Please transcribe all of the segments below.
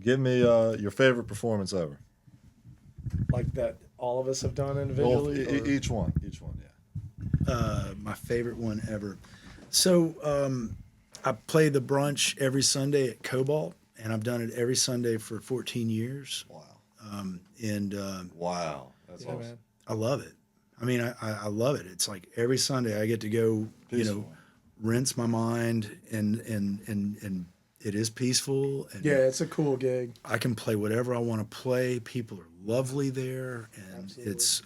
Give me your favorite performance ever. Like that all of us have done Well, individually? each one, yeah. My favorite one ever. So I play the brunch every Sunday at Cobalt, and I've done it every Sunday for 14 years. Wow. And Wow. That's Yeah, awesome. man. I love it. I mean, I love it. It's like every Sunday I get to go, Peaceful. rinse my mind, and it is peaceful. And Yeah, it's a cool gig. I can play whatever I want to play. People are lovely there, and Absolutely. it's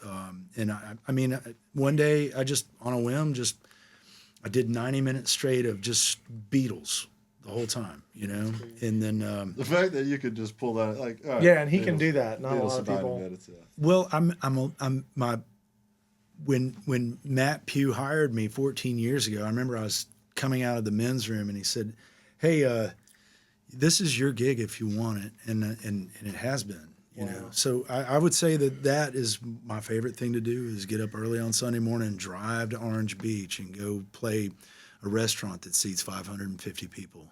I mean, one day I just on a whim I did 90 minutes straight of just Beatles the whole time, and then The fact that you could just pull that, like, all right, Yeah, and he can do that. Not a Beatles lot of for 90 people. minutes, yeah. well, I'm my when Matt Pugh hired me 14 years ago, I remember I was coming out of the men's room and he said, "Hey, this is your gig if you want it," and it has been. You know, so I would say that is my favorite thing to do is get up early on Sunday morning and drive to Orange Beach and go play a restaurant that seats 550 people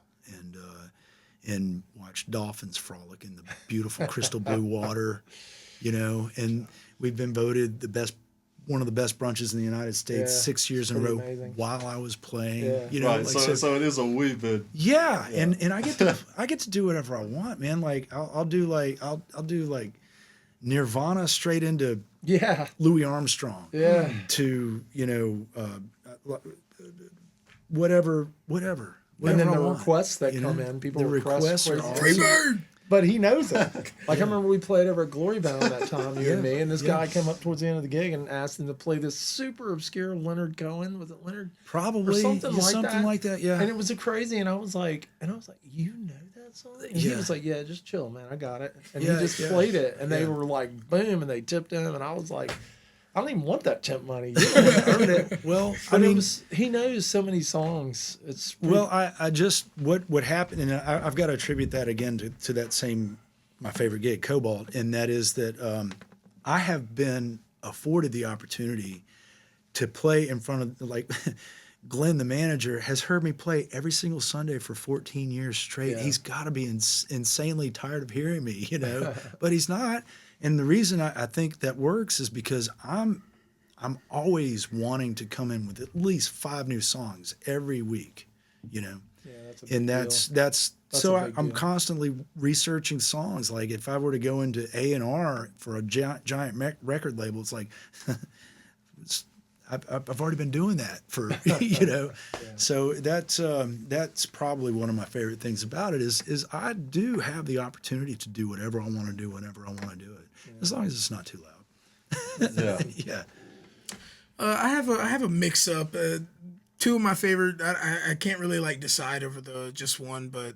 and watch dolphins frolic in the beautiful crystal blue water, and we've been voted one of the best brunches in the United States Yeah, 6 years in a pretty row amazing. while I was playing. Yeah. Right, so it is a wee bit. Yeah, and I get to do whatever I want, man. Like I'll do like Nirvana straight into Yeah. Louis Armstrong. Yeah. To whatever And then I the want, requests that you come know? in, people The request requests are crazy. awesome. But he knows it. Like I remember we played over at Glory Bound that time, you and Yeah, me, and this yeah. guy came up towards the end of the gig and asked him to play this super obscure Leonard Cohen. Was it Leonard? Probably Or something like something that. like that. Yeah. And it was a crazy, and I was like, you know that song? And he Yeah. was like, yeah, just chill, man, I got it. And Yeah, he just yeah. played it, and they Yeah. were like, boom, and they tipped him, and I was like, I don't even want that tip money. You don't earn it. Well, But he knows so many songs. It's Well, I just what happened, and I've got to attribute that again to that same my favorite gig, Cobalt, and that is that I have been afforded the opportunity to play in front of like Glenn, the manager, has heard me play every single Sunday for 14 years straight. Yeah. He's got to be insanely tired of hearing me, but he's not. And the reason I think that works is because I'm always wanting to come in with at least 5 new songs every week, Yeah, that's a big and deal. that's so a big I'm deal. constantly researching songs. Like if I were to go into A&R for a giant record label, it's like I've already been doing that for So that's probably one of my favorite things about it is I do have the opportunity to do whatever I want to do whenever I want to do it, as long as it's not too loud. Yeah. Yeah. I have a mix up. Two of my favorite. I can't really like decide over the just one, but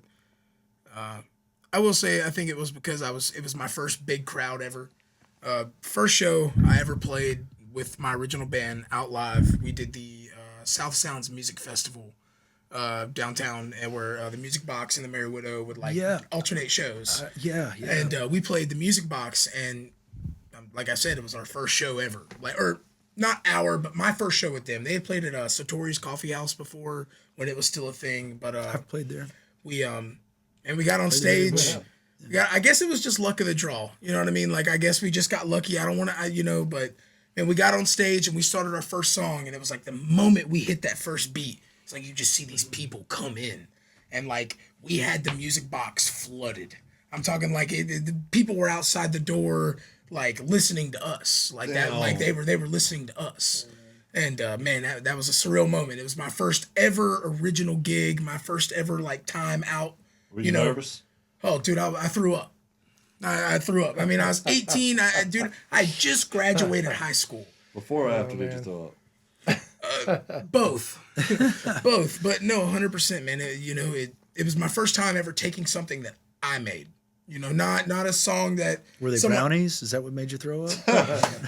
I will say I think it was because it was my first big crowd ever. First show I ever played with my original band out live. We did the South Sounds Music Festival downtown, and where the Music Box and the Merry Widow would alternate shows. Yeah. And we played the Music Box, and like I said, it was our first show ever. Not our, but my first show with them. They had played at Satori's Coffee House before when it was still a thing. But I've played there. we got on stage. Yeah, I guess it was just luck of the draw. You know what I mean? Like I guess we just got lucky. I don't want to, but and we got on stage and we started our first song, and it was like the moment we hit that first beat, it's like you just see these people come in, and like we had the Music Box flooded. I'm talking like the people were outside the door, like listening to us, like that, like they were listening to us. And man, that was a surreal moment. It was my first ever original gig, my first ever like time out. Were you nervous? Oh, dude, I threw up. I threw up. I mean, I was 18. I just graduated high school. Before or after did you throw up? Both, both. But no, 100%, man. It was my first time ever taking something that I made. Not a song that Were they brownies? Is that what made you throw up?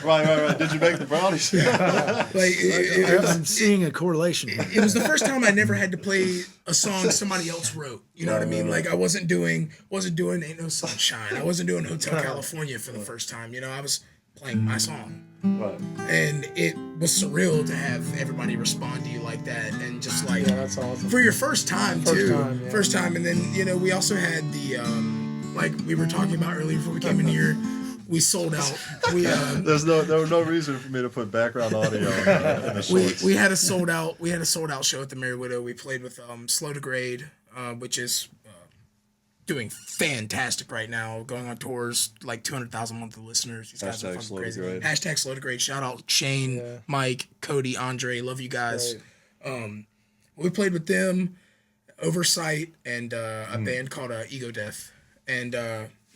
Right. Did you make the brownies? Like I'm seeing a correlation. it was the first time I never had to play a song somebody else wrote. You know what I mean? Like I wasn't doing Ain't No Sunshine. I wasn't doing Hotel California for the first time. I was playing my song. Right. And it was surreal to have everybody respond to you like that, and just like Yeah, that's awesome. for your first time too. Time, yeah. First time, and then we also had the like we were talking about earlier before we came in here. We sold out. There was no reason for me to put background audio in the shorts. we had a sold out show at the Merry Widow. We played with Slow Degrade, which is doing fantastic right now, going on tours, like 200,000 monthly listeners. These guys are fucking Slow crazy. Degrade. Hashtag Slow Degrade. Shout out Shane, Mike, Cody, Andre. Love you guys. We played with them, Oversight, and a band called Ego Death. And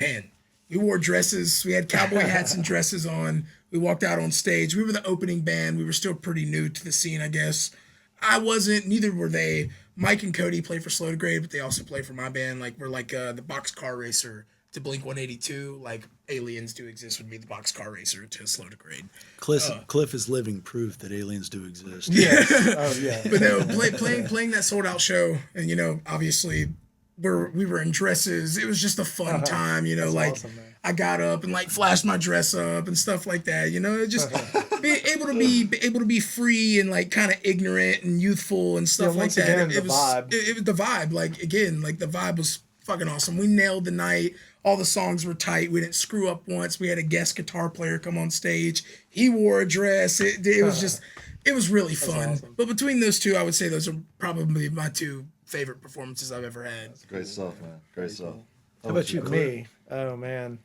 man, we wore dresses. We had cowboy hats and dresses on. We walked out on stage. We were the opening band. We were still pretty new to the scene, I guess. I wasn't. Neither were they. Mike and Cody play for Slow Degrade, but they also play for my band. Like, we're like the Boxcar Racer to Blink 182. Like, aliens do exist would be the Boxcar Racer to Slow Degrade. Cliff is living proof that aliens do exist. Yeah. Oh yeah. But no, playing that sold out show, and you know, obviously, we were in dresses. It was just a fun time, you know. That's like awesome, man. I got up and like flashed my dress up and stuff like that. You know, just be able to be free and like kind of ignorant and youthful and stuff like once that. again, It the was vibe. it was the vibe. Like again, like the vibe was fucking awesome. We nailed the night. All the songs were tight. We didn't screw up once. We had a guest guitar player come on stage. He wore a dress. It was just, it was really fun. awesome. But between those two, I would say those are probably my two favorite performances I've ever had. Great stuff, man. Great stuff. How about you, Cliff? Me, oh man.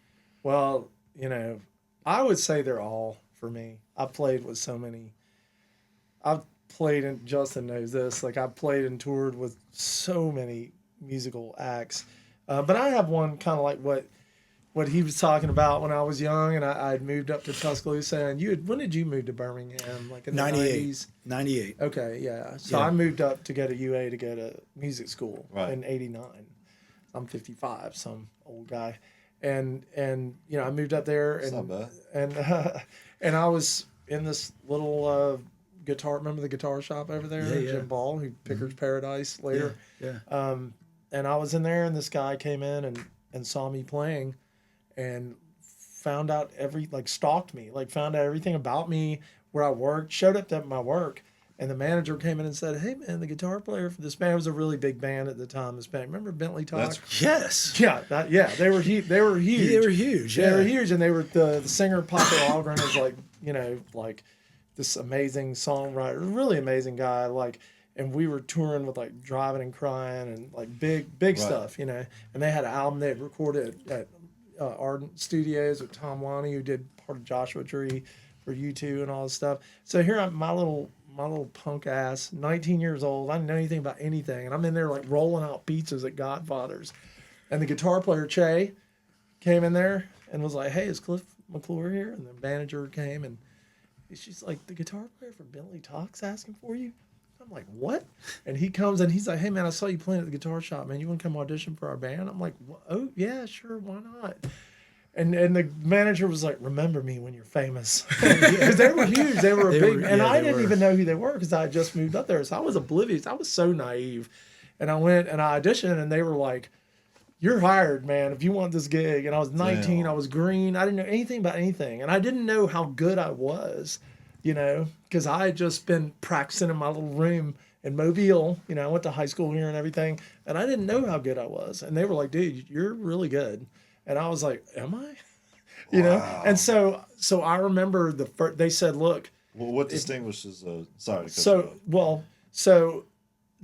Well, you know, I would say they're all for me. I've played with so many. I've played, and Justin knows this. Like I've played and toured with so many musical acts, but I have one kind of like what he was talking about when I was young, and I'd moved up to Tuscaloosa. And when did you move to Birmingham? Like in the 98. 90s? 98. Okay, yeah. So Yeah. I moved up to go to UA to go to music school Right. in '89. I'm 55, some old guy, and you know I moved up there It's and not bad. and I was in this little guitar. Remember the guitar shop over there, Yeah, yeah. Jim Ball, who Picker's Paradise later. Yeah. And I was in there, and this guy came in and saw me playing, and found out stalked me, like found out everything about me, where I worked, showed up at my work, and the manager came in and said, "Hey man, the guitar player for this band," it was a really big band at the time. This band, remember Bentley Talk? Yes. Yeah, they were huge. They were huge. They were huge. They were Yeah. huge, and they were the singer Papa Algren is like, you know, like this amazing songwriter, really amazing guy. Like, and we were touring with like Driving and Crying and like big Right. stuff, you know. And they had an album they had recorded at Ardent Studios with Tom Wanny, who did part of Joshua Tree for U2 and all this stuff. So here I'm, my little punk ass, 19 years old. I didn't know anything about anything, and I'm in there like rolling out pizzas at Godfather's. And the guitar player Che came in there and was like, "Hey, is Cliff McClure here?" And the manager came, and she's like, "The guitar player from Bentley Talk's asking for you." I'm like, "What?" And he comes and he's like, "Hey man, I saw you playing at the guitar shop, man. You want to come audition for our band?" I'm like, "Oh yeah, sure, why not?" And the manager was like, "Remember me when you're famous," because they were huge. They were big, and I didn't even know who they were because I had just moved up there, so I was oblivious. I was so naive, and I went and I auditioned, and they were like, "You're hired, man. If you want this gig." And I was 19. Damn. I was green. I didn't know anything about anything, and I didn't know how good I was, you know, because I had just been practicing in my little room in Mobile. You know, I went to high school here and everything, and I didn't know how good I was. And they were like, "Dude, you're really good." And I was like, "Am I?" You know? And so I remember they said, "Look." Well, what distinguishes? Sorry to cut you off. So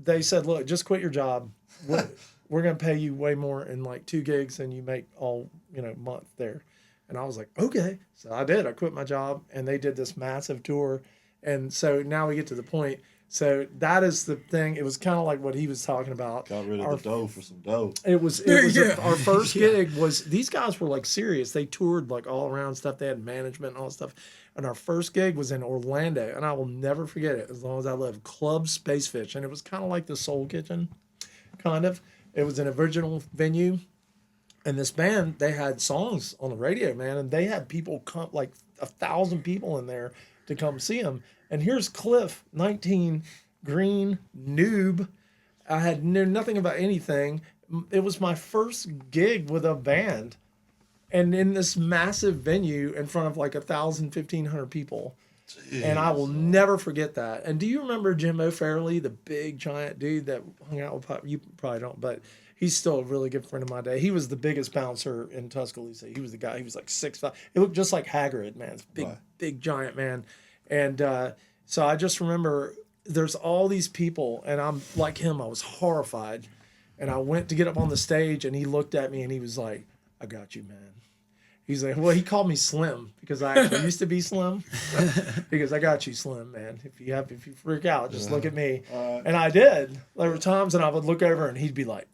they said, "Look, just quit your job. We're going to pay you way more in like 2 gigs than you make all, you know, month there." And I was like, "Okay." So I did. I quit my job, and they did this massive tour. And so now we get to the point. So that is the thing. It was kind of like what he was talking about. Got rid of the dough for some dough. It was Yeah. our first gig was, these guys were like serious. They toured like all around stuff. They had management and all that stuff. And our first gig was in Orlando, and I will never forget it as long as I live. Club Spacefish, and it was kind of like the Soul Kitchen, kind of. It was an original venue, and this band, they had songs on the radio, man, and they had people come, like 1,000 people in there to come see them. And here's Cliff, 19, green, noob. I had knew nothing about anything. It was my first gig with a band, and in this massive venue in front of like 1,000, 1,500 people. And I will never forget that. And do you remember Jim O'Fairley, the big giant dude that hung out with, you probably don't, but He's still a really good friend of my day. He was the biggest bouncer in Tuscaloosa. He was the guy. He was like 6'5". It looked just like Hagrid, man. It's big, Right. big giant man. And so I just remember there's all these people, and I'm like him. I was horrified, and I went to get up on the stage, and he looked at me, and he was like, "I got you, man." He's like, well, he called me Slim because I actually used to be Slim. Because I got you, Slim, man. If you freak out, just look at me. And I did. There were times, and I would look over, and he'd be like,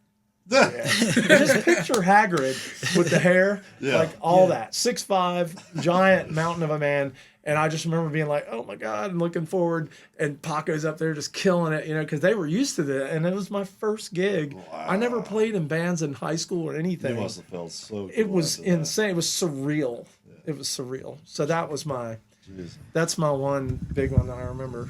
yeah. Just picture Hagrid with the hair, Yeah. like all that. 6'5", giant mountain of a man. And I just remember being like, oh my God, and looking forward. And Paco's up there just killing it, because they were used to that. And it was my first gig. I never played in bands in high school or You anything. must have felt so. It cool was after that. insane. It was surreal. It was surreal. So that was that's my one big one that I remember.